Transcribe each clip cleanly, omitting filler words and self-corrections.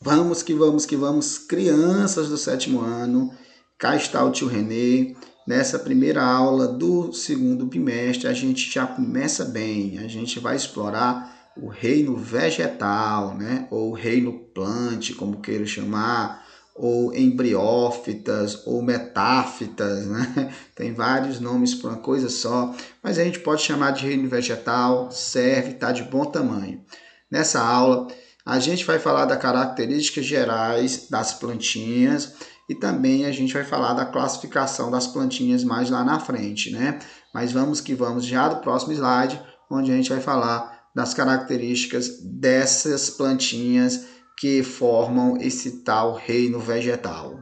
Vamos que vamos que vamos, crianças do sétimo ano. Cá está o tio Renê. Nessa primeira aula do segundo bimestre, a gente já começa bem. A gente vai explorar o reino vegetal, né? Ou reino plant, como queira chamar, ou embriófitas, ou metáfitas, né? Tem vários nomes para uma coisa só, mas a gente pode chamar de reino vegetal, serve, está de bom tamanho. Nessa aula, a gente vai falar das características gerais das plantinhas e também a gente vai falar da classificação das plantinhas mais lá na frente, né? Mas vamos que vamos já do próximo slide, onde a gente vai falar das características dessas plantinhas que formam esse tal reino vegetal.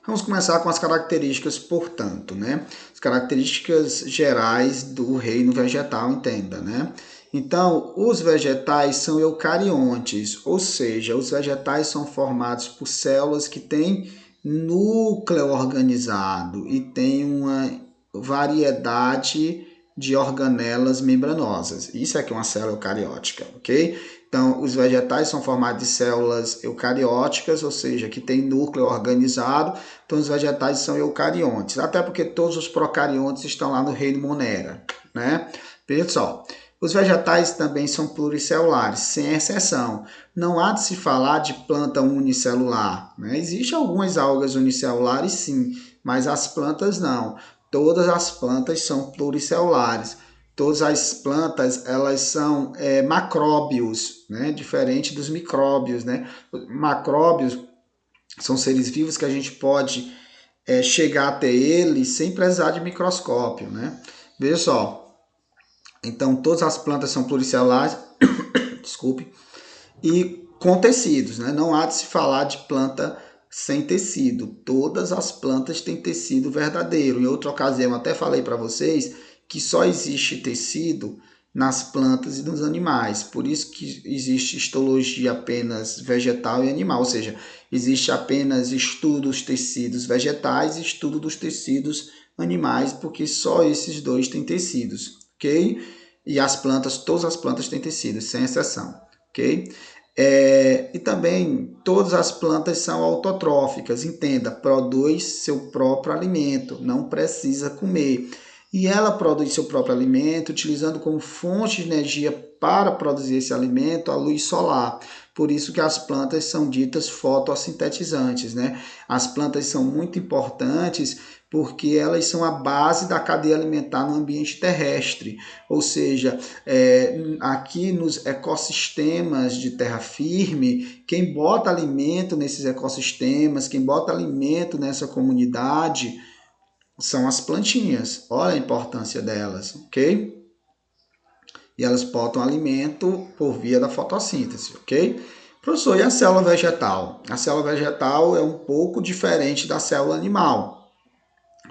Vamos começar com as características, portanto, né? As características gerais do reino vegetal, entenda, né? Então, os vegetais são eucariontes, ou seja, os vegetais são formados por células que têm núcleo organizado e têm uma variedade de organelas membranosas. Isso é que é uma célula eucariótica, ok? Então, os vegetais são formados de células eucarióticas, ou seja, que tem núcleo organizado. Então, os vegetais são eucariontes, até porque todos os procariontes estão lá no reino Monera, né? Veja só, os vegetais também são pluricelulares, sem exceção. Não há de se falar de planta unicelular, né? Existem algumas algas unicelulares, sim, mas as plantas não. Todas as plantas são pluricelulares. Todas as plantas, elas são macróbios, né? Diferente dos micróbios, né? Macróbios são seres vivos que a gente pode chegar até eles sem precisar de microscópio, né? Veja só, então todas as plantas são pluricelulares, desculpe, e com tecidos, né? Não há de se falar de planta sem tecido. Todas as plantas têm tecido verdadeiro. Em outra ocasião, até falei para vocês que só existe tecido nas plantas e nos animais. Por isso que existe histologia apenas vegetal e animal, ou seja, existe apenas estudo dos tecidos vegetais e estudo dos tecidos animais, porque só esses dois têm tecidos, ok? E as plantas, todas as plantas têm tecidos, sem exceção, ok? E também todas as plantas são autotróficas, entenda, produz seu próprio alimento, não precisa comer. E ela produz seu próprio alimento utilizando como fonte de energia para produzir esse alimento a luz solar. Por isso que as plantas são ditas fotossintetizantes, né? As plantas são muito importantes porque elas são a base da cadeia alimentar no ambiente terrestre. Ou seja, aqui nos ecossistemas de terra firme, quem bota alimento nesses ecossistemas, quem bota alimento nessa comunidade, são as plantinhas. Olha a importância delas, ok? E elas botam alimento por via da fotossíntese, ok? Professor, e a célula vegetal? A célula vegetal é um pouco diferente da célula animal,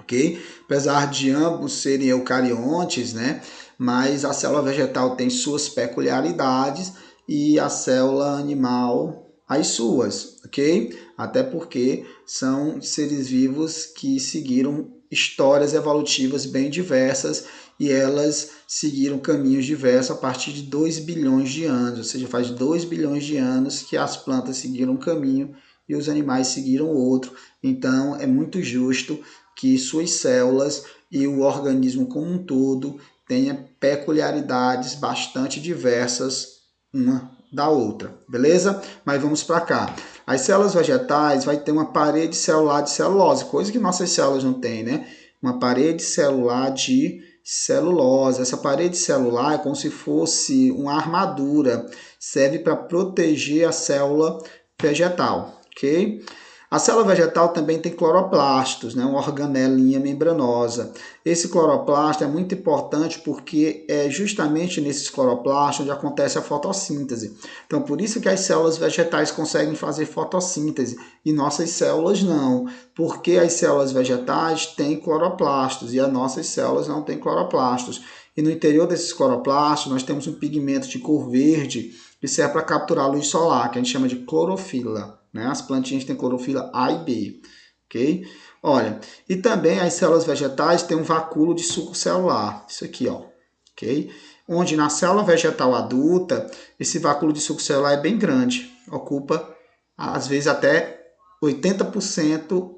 ok? Apesar de ambos serem eucariontes, né? Mas a célula vegetal tem suas peculiaridades e a célula animal as suas, ok? Até porque são seres vivos que seguiram histórias evolutivas bem diversas e elas seguiram caminhos diversos a partir de 2 bilhões de anos, ou seja, faz 2 bilhões de anos que as plantas seguiram um caminho e os animais seguiram outro. Então, é muito justo que suas células e o organismo como um todo tenha peculiaridades bastante diversas uma da outra, beleza? Mas vamos para cá. As células vegetais vai ter uma parede celular de celulose, coisa que nossas células não têm, né? Uma parede celular de celulose. Essa parede celular é como se fosse uma armadura, serve para proteger a célula vegetal, ok? A célula vegetal também tem cloroplastos, né? Uma organelinha membranosa. Esse cloroplasto é muito importante porque é justamente nesses cloroplastos onde acontece a fotossíntese. Então, por isso que as células vegetais conseguem fazer fotossíntese e nossas células não. Porque as células vegetais têm cloroplastos e as nossas células não têm cloroplastos. E no interior desses cloroplastos nós temos um pigmento de cor verde que serve para capturar a luz solar, que a gente chama de clorofila. Né? As plantinhas têm clorofila A e B, ok? Olha, e também as células vegetais têm um vacúolo de suco celular, isso aqui, ó, ok? onde na célula vegetal adulta, esse vácuo de suco celular é bem grande, ocupa às vezes até 80%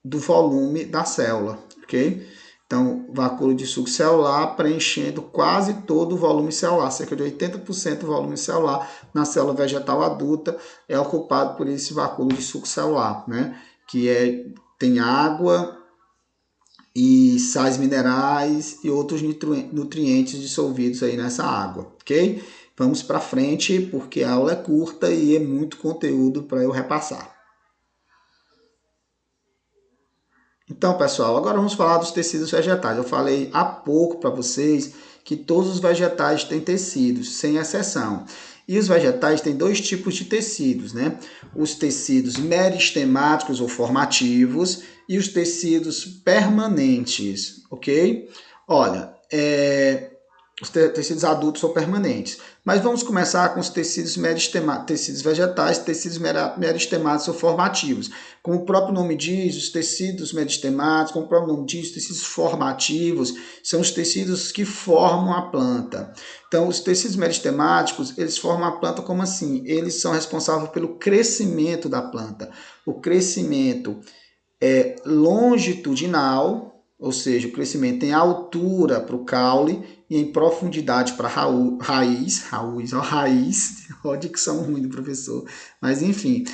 do volume da célula, ok? Então, vácuo de suco celular preenchendo quase todo o volume celular, cerca de 80% do volume celular na célula vegetal adulta é ocupado por esse vácuo de suco celular, né? Tem água e sais minerais e outros nutrientes dissolvidos aí nessa água, ok? Vamos para frente, porque a aula é curta e é muito conteúdo para eu repassar. Então, pessoal, agora vamos falar dos tecidos vegetais. Eu falei há pouco para vocês que todos os vegetais têm tecidos, sem exceção. E os vegetais têm dois tipos de tecidos, né? Os tecidos meristemáticos ou formativos e os tecidos permanentes, ok? Olha, os tecidos adultos são permanentes. Mas vamos começar com os tecidos tecidos vegetais, tecidos meristemáticos ou formativos. Como o próprio nome diz, os tecidos meristemáticos, como o próprio nome diz, os tecidos formativos, são os tecidos que formam a planta. Então, os tecidos meristemáticos, eles formam a planta como assim? Eles são responsáveis pelo crescimento da planta. O crescimento é longitudinal, ou seja, o crescimento em altura para o caule e em profundidade para a raiz, olha a dicção ruim do professor, mas enfim,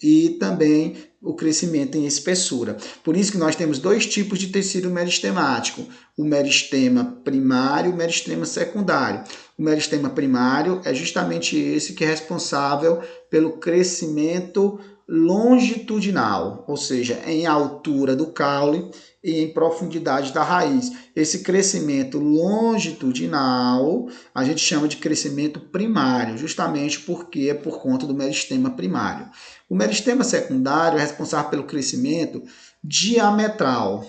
e também o crescimento em espessura. Por isso que nós temos dois tipos de tecido meristemático, o meristema primário e o meristema secundário. O meristema primário é justamente esse que é responsável pelo crescimento longitudinal, ou seja, em altura do caule e em profundidade da raiz. Esse crescimento longitudinal a gente chama de crescimento primário, justamente porque é por conta do meristema primário. O meristema secundário é responsável pelo crescimento diametral,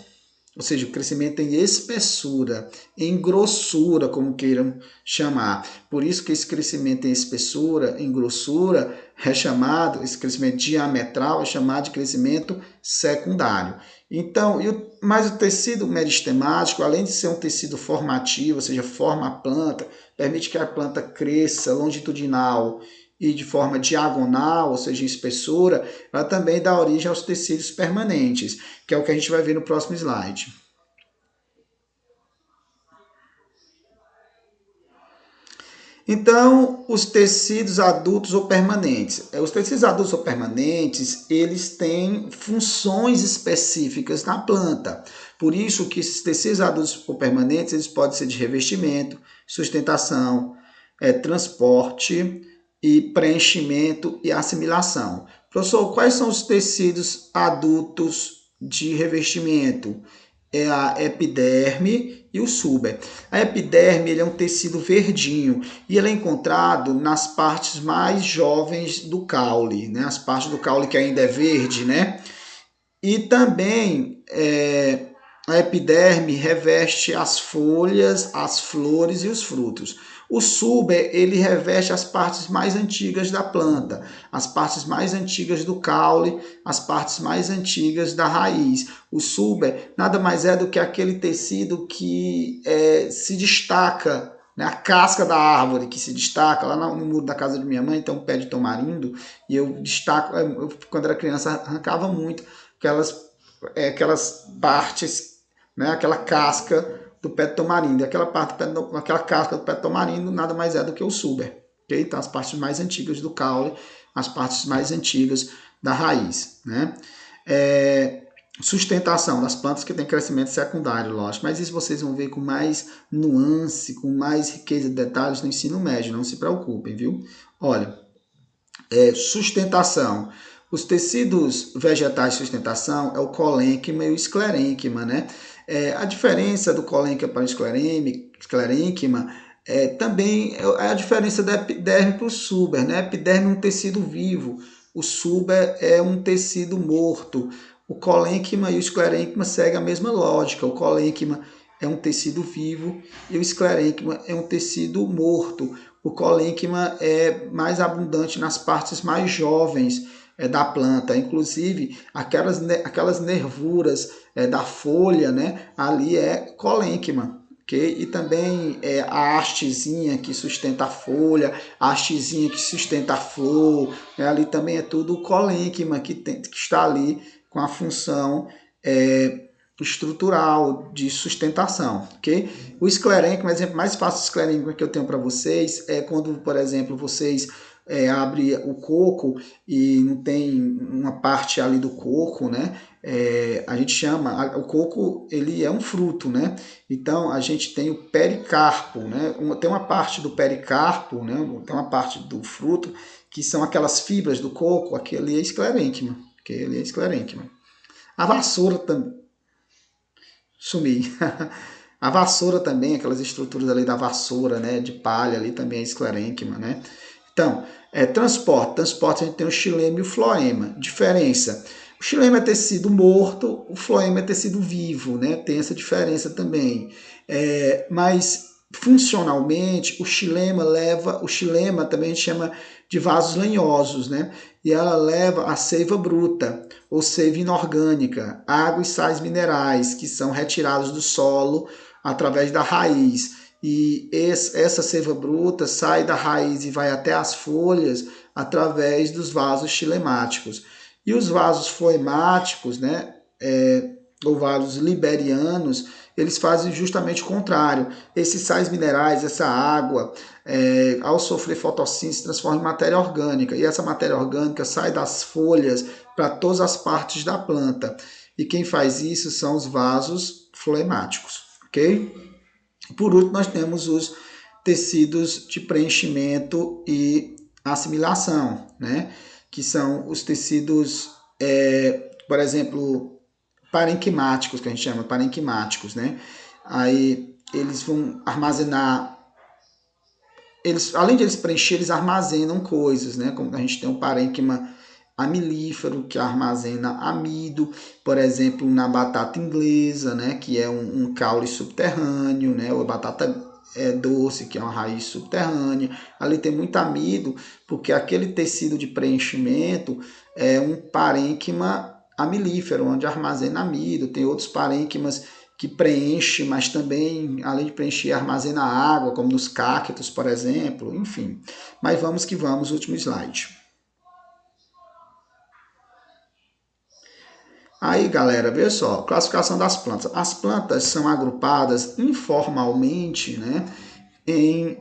ou seja, o crescimento em espessura, em grossura, como queiram chamar. Por isso que esse crescimento em espessura, em grossura, esse crescimento diametral é chamado de crescimento secundário. Então, mas o tecido meristemático, além de ser um tecido formativo, ou seja, forma a planta, permite que a planta cresça longitudinal e de forma diagonal, ou seja, em espessura, ela também dá origem aos tecidos permanentes, que é o que a gente vai ver no próximo slide. Então, os tecidos adultos ou permanentes. Os tecidos adultos ou permanentes, eles têm funções específicas na planta. Por isso que esses tecidos adultos ou permanentes, eles podem ser de revestimento, sustentação, transporte e preenchimento e assimilação. Professor, quais são os tecidos adultos de revestimento? É a epiderme e o suber. A epiderme ele é um tecido verdinho e ele é encontrado nas partes mais jovens do caule, né? As partes do caule que ainda é verde, né? E também a epiderme reveste as folhas, as flores e os frutos. O suber, ele reveste as partes mais antigas da planta, as partes mais antigas do caule, as partes mais antigas da raiz. O suber nada mais é do que aquele tecido que se destaca, né? A casca da árvore que se destaca. Lá no muro da casa de minha mãe tem um pé de tamarindo e eu destaco, quando era criança, arrancava muito aquelas partes, né? Aquela casca do pé de tamarindo. Aquela casca do pé de tamarindo nada mais é do que o suber. Okay? Então, as partes mais antigas do caule, as partes mais antigas da raiz. Né? Sustentação das plantas que têm crescimento secundário, lógico. Mas isso vocês vão ver com mais nuance, com mais riqueza de detalhes no ensino médio. Não se preocupem, viu? Olha, sustentação. Os tecidos vegetais de sustentação é o colênquima e o esclerênquima, né? A diferença do colênquima para o esclerênquima também é a diferença da epiderme para o suber, né? A epiderme é um tecido vivo, o suber é um tecido morto. O colênquima e o esclerênquima seguem a mesma lógica. O colênquima é um tecido vivo e o esclerênquima é um tecido morto. O colênquima é mais abundante nas partes mais jovens da planta, inclusive aquelas nervuras da folha, né? Ali é colênquima, ok? E também a hastezinha que sustenta a folha, a hastezinha que sustenta a flor, né? Ali também é tudo o colênquima que está ali com a função estrutural de sustentação, ok? O esclerênquima, o exemplo mais fácil de esclerênquima que eu tenho para vocês é quando, por exemplo, vocês abrem o coco e não tem uma parte ali do coco, né? A gente chama, o coco ele é um fruto, né? Então a gente tem o pericarpo, né? Tem uma parte do pericarpo, né? Tem uma parte do fruto que são aquelas fibras do coco, aquele é esclerênquima, aquele é esclerênquima. A vassoura também. Sumi. A vassoura também, aquelas estruturas ali da vassoura, né, de palha ali também é esclerênquima, né? Então, transporte a gente tem o xilema e o floema. Diferença: o xilema é tecido morto, o floema é tecido vivo, né? Tem essa diferença também. Mas funcionalmente, o xilema também a gente chama de vasos lenhosos, né? E ela leva a seiva bruta ou seiva inorgânica, água e sais minerais que são retirados do solo através da raiz. E essa seiva bruta sai da raiz e vai até as folhas através dos vasos xilemáticos. E os vasos floemáticos, né, ou vasos liberianos, eles fazem justamente o contrário. Esses sais minerais, essa água, ao sofrer fotossíntese, se transforma em matéria orgânica. E essa matéria orgânica sai das folhas para todas as partes da planta. E quem faz isso são os vasos floemáticos, ok? Por último, nós temos os tecidos de preenchimento e assimilação, né? Que são os tecidos, por exemplo, parenquimáticos, que a gente chama parenquimáticos, né? Aí eles vão armazenar, além de eles preencher, eles armazenam coisas, né? Como a gente tem o parênquima amilífero, que armazena amido, por exemplo, na batata inglesa, né? Que é um caule subterrâneo, né? Ou a batata doce, que é uma raiz subterrânea. Ali tem muito amido, porque aquele tecido de preenchimento é um parênquima amilífero, onde armazena amido. Tem outros parênquimas que preenche, mas também, além de preencher, armazena água, como nos cactos, por exemplo, enfim. Mas vamos que vamos, último slide. Aí, galera, veja só, classificação das plantas. As plantas são agrupadas informalmente, né, em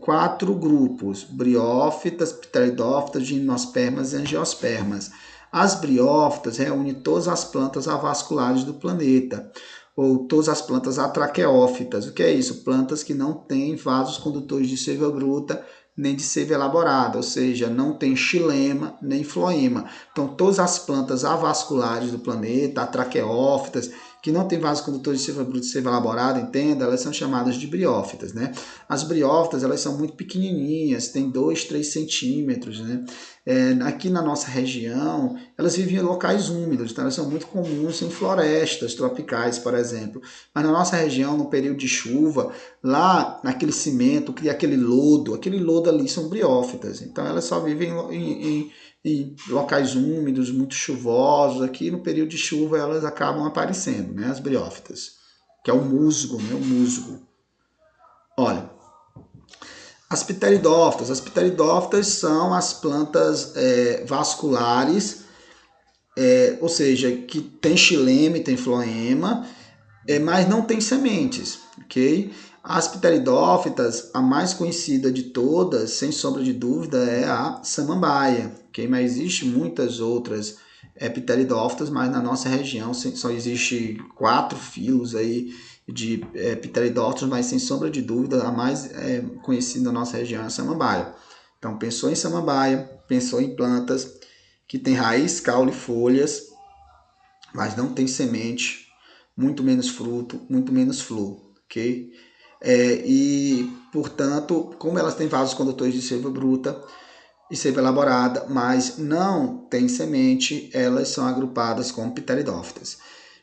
4 grupos: briófitas, pteridófitas, gimnospermas e angiospermas. As briófitas reúnem todas as plantas avasculares do planeta, ou todas as plantas atraqueófitas. O que é isso? Plantas que não têm vasos condutores de seiva bruta nem de seiva elaborada, ou seja, não tem xilema nem floema. Então, todas as plantas avasculares do planeta, atraqueófitas, que não tem vasos condutores de seiva bruta e seiva elaborada, entenda, elas são chamadas de briófitas, né? As briófitas, elas são muito pequenininhas, tem 2, 3 centímetros, né? Aqui na nossa região, elas vivem em locais úmidos, então elas são muito comuns em florestas tropicais, por exemplo. Mas na nossa região, no período de chuva, lá naquele cimento, cria aquele lodo ali são briófitas, então elas só vivem em locais úmidos, muito chuvosos. Aqui no período de chuva elas acabam aparecendo, né, as briófitas, que é o musgo, né, o musgo. Olha, as pteridófitas são as plantas vasculares, ou seja, que tem xilema e tem floema, mas não tem sementes, ok? As pteridófitas, a mais conhecida de todas, sem sombra de dúvida, é a samambaia, ok? Mas existem muitas outras pteridófitas, mas na nossa região só existe 4 filos aí de pteridófitas, mas sem sombra de dúvida, a mais conhecida na nossa região é a samambaia. Então, pensou em samambaia, pensou em plantas que tem raiz, caule e folhas, mas não tem semente, muito menos fruto, muito menos flor, ok? E, portanto, como elas têm vasos condutores de seiva bruta e seiva elaborada, mas não tem semente, elas são agrupadas como pteridófitas.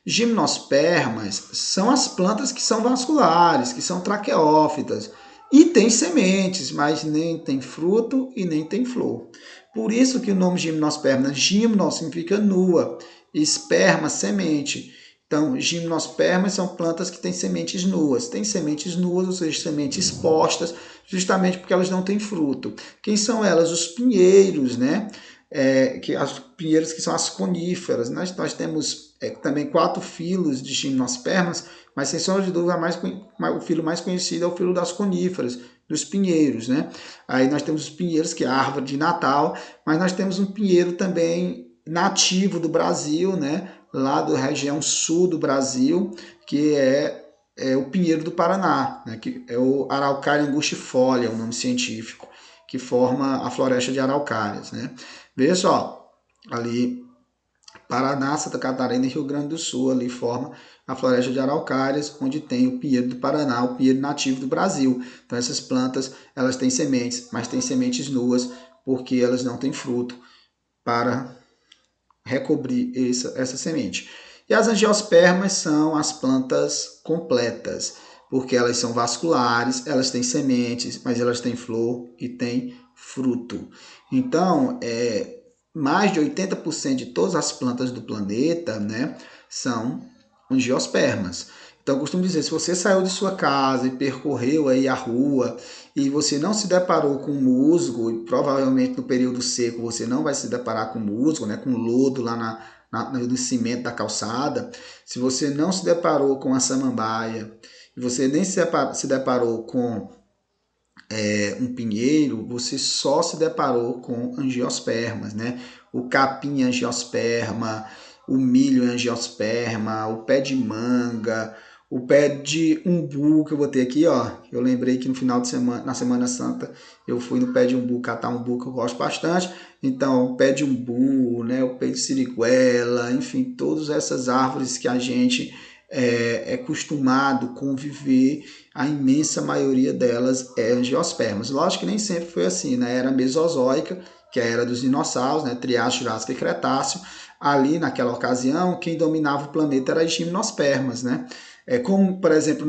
Gimnospermas são as plantas que são vasculares, que são traqueófitas, e tem sementes, mas nem tem fruto e nem tem flor. Por isso que o nome gimnosperma, gimno significa nua, esperma, semente. Então, gimnospermas são plantas que têm sementes nuas. Tem sementes nuas, ou seja, sementes expostas, justamente porque elas não têm fruto. Quem são elas? Os pinheiros, né? As pinheiros que são as coníferas. Nós temos também 4 filos de gimnospermas, mas sem sombra de dúvida o filo mais conhecido é o filo das coníferas, dos pinheiros, né? Aí nós temos os pinheiros, que é a árvore de Natal, mas nós temos um pinheiro também nativo do Brasil, né? Lá da região sul do Brasil, que é o pinheiro do Paraná, né? Que é o Araucaria angustifolia, o nome científico, que forma a floresta de araucárias, né? Veja só, ali Paraná, Santa Catarina e Rio Grande do Sul, ali forma a floresta de araucárias, onde tem o pinheiro do Paraná, o pinheiro nativo do Brasil. Então essas plantas, elas têm sementes, mas têm sementes nuas, porque elas não têm fruto para recobrir essa semente. E as angiospermas são as plantas completas, porque elas são vasculares, elas têm sementes, mas elas têm flor e têm fruto. Então, mais de 80% de todas as plantas do planeta, né, são angiospermas. Então, eu costumo dizer, se você saiu de sua casa e percorreu aí a rua e você não se deparou com musgo, e provavelmente no período seco você não vai se deparar com musgo, né, com lodo lá no cimento da calçada, se você não se deparou com a samambaia, e você nem se deparou com um pinheiro, você só se deparou com angiospermas, né? O capim angiosperma, o milho angiosperma, o pé de manga, o pé de umbu que eu botei aqui, ó. Eu lembrei que no final de semana, na Semana Santa, eu fui no pé de umbu catar umbu que eu gosto bastante. Então, o pé de umbu, né? O pé de siriguela, enfim, todas essas árvores que a gente é acostumado a conviver, a imensa maioria delas é angiospermas. Lógico que nem sempre foi assim, na era mesozoica, que é a era dos dinossauros, né, Triássico, Jurássico e Cretáceo, ali naquela ocasião, quem dominava o planeta era as gimnospermas, né? Como, por exemplo,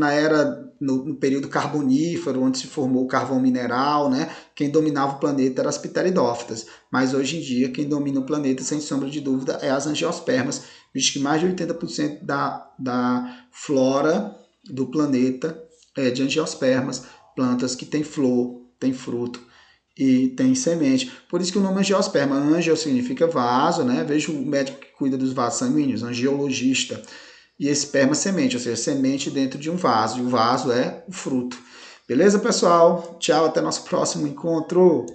no período carbonífero, onde se formou o carvão mineral, né? Quem dominava o planeta eram as pteridófitas. Mas hoje em dia, quem domina o planeta, sem sombra de dúvida, é as angiospermas, visto que mais de 80% da flora do planeta é de angiospermas, plantas que têm flor, têm fruto e tem semente. Por isso que o nome é angiosperma. Angio significa vaso, né? Veja o médico que cuida dos vasos sanguíneos, angiologista. E esperma semente, ou seja, semente dentro de um vaso. E o vaso é o fruto. Beleza, pessoal? Tchau, até nosso próximo encontro.